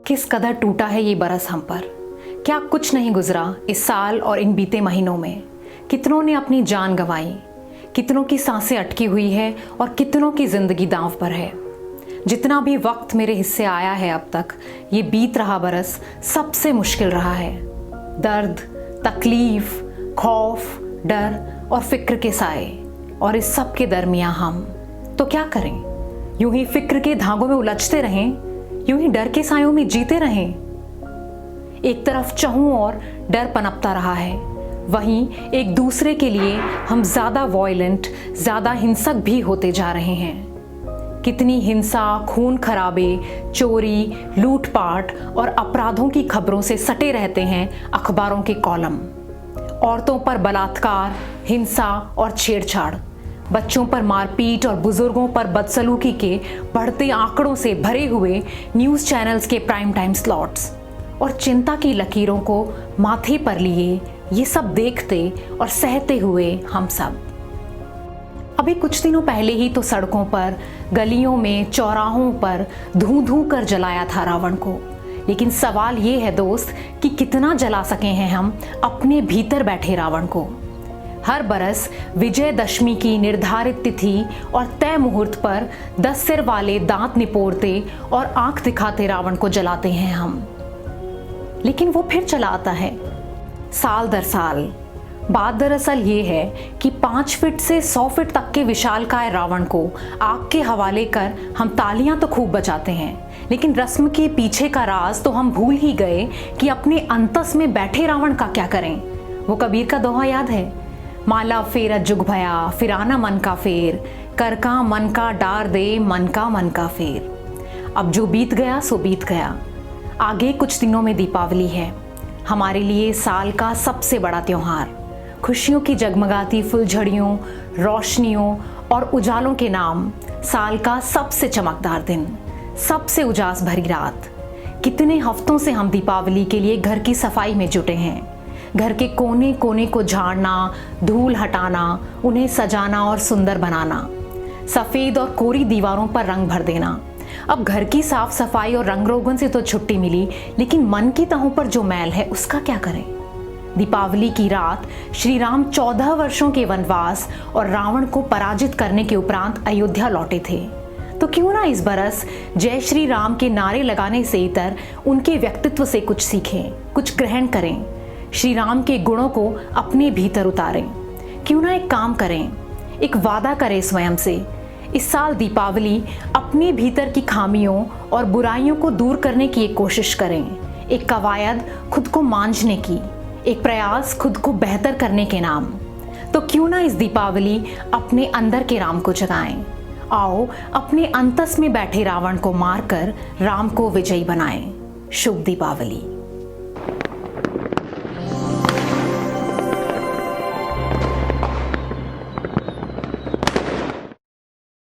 किस कदर टूटा है ये बरस हम पर। क्या कुछ नहीं गुजरा इस साल और इन बीते महीनों में। कितनों ने अपनी जान गंवाई, कितनों की सांसें अटकी हुई है और कितनों की जिंदगी दांव पर है। जितना भी वक्त मेरे हिस्से आया है अब तक, ये बीत रहा बरस सबसे मुश्किल रहा है। दर्द, तकलीफ, खौफ, डर और फिक्र के साए, और इस सब के दरमियां हम तो क्या करें। यूं ही फिक्र के धागों में उलझते रहें, यूं ही डर के सायों में जीते रहें। एक तरफ चहुं और डर पनपता रहा है, वहीं एक दूसरे के लिए हम ज्यादा वॉयलेंट, ज्यादा हिंसक भी होते जा रहे हैं। कितनी हिंसा, खून खराबे, चोरी, लूटपाट और अपराधों की खबरों से सटे रहते हैं अखबारों के कॉलम। औरतों पर बलात्कार, हिंसा और छेड़छाड़, बच्चों पर मारपीट और बुजुर्गों पर बदसलूकी के बढ़ते आंकड़ों से भरे हुए न्यूज़ चैनल्स के प्राइम टाइम स्लॉट्स, और चिंता की लकीरों को माथे पर लिए ये सब देखते और सहते हुए हम सब। अभी कुछ दिनों पहले ही तो सड़कों पर, गलियों में, चौराहों पर धूं धूं कर जलाया था रावण को। लेकिन सवाल ये है दोस्त कि कितना जला सके हैं हम अपने भीतर बैठे रावण को। हर बरस विजयदशमी की निर्धारित तिथि और तय मुहूर्त पर 10 सिर वाले दांत निपोरते और आंख दिखाते रावण को जलाते हैं हम। लेकिन वो फिर चला आता है साल दर साल। बात दरअसल ये है कि 5 फीट से 100 फीट तक के विशालकाय रावण को आग के हवाले कर हम तालियां तो खूब बजाते हैं, लेकिन रस्म के पीछे का राज तो हम भूल ही गए कि अपने अंतस में बैठे रावण का क्या करें। वो कबीर का दोहा याद है, माला फेर जुग भया फिराना मन का फेर, कर का मन का डार दे मन का फेर। अब जो बीत गया सो बीत गया। आगे कुछ दिनों में दीपावली है, हमारे लिए साल का सबसे बड़ा त्योहार। खुशियों की जगमगाती फुलझड़ियों, रोशनियों और उजालों के नाम, साल का सबसे चमकदार दिन, सबसे उजास भरी रात। कितने हफ्तों से हम दीपावली के लिए घर की सफाई में जुटे हैं। घर के कोने कोने को झाड़ना, धूल हटाना, उन्हें सजाना और सुंदर बनाना, सफेद और कोरी दीवारों पर रंग भर देना। अब घर की साफ सफाई और रंग रोगन से तो छुट्टी मिली, लेकिन मन की तहों पर जो मैल है उसका क्या करें। दीपावली की रात श्री राम 14 वर्षों के वनवास और रावण को पराजित करने के उपरांत अयोध्या लौटे थे। तो क्यों ना इस बरस जय श्री राम के नारे लगाने से इतर उनके व्यक्तित्व से कुछ सीखें, कुछ ग्रहण करें, श्री राम के गुणों को अपने भीतर उतारें। क्यों ना एक काम करें, एक वादा करें स्वयं से। इस साल दीपावली अपने भीतर की खामियों और बुराइयों को दूर करने की एक कोशिश करें। एक कवायद खुद को मांझने की, एक प्रयास खुद को बेहतर करने के नाम। तो क्यों ना इस दीपावली अपने अंदर के राम को जगाएं। आओ अपने अंतस में बैठे रावण को मारकर राम को विजयी बनाएं। शुभ दीपावली।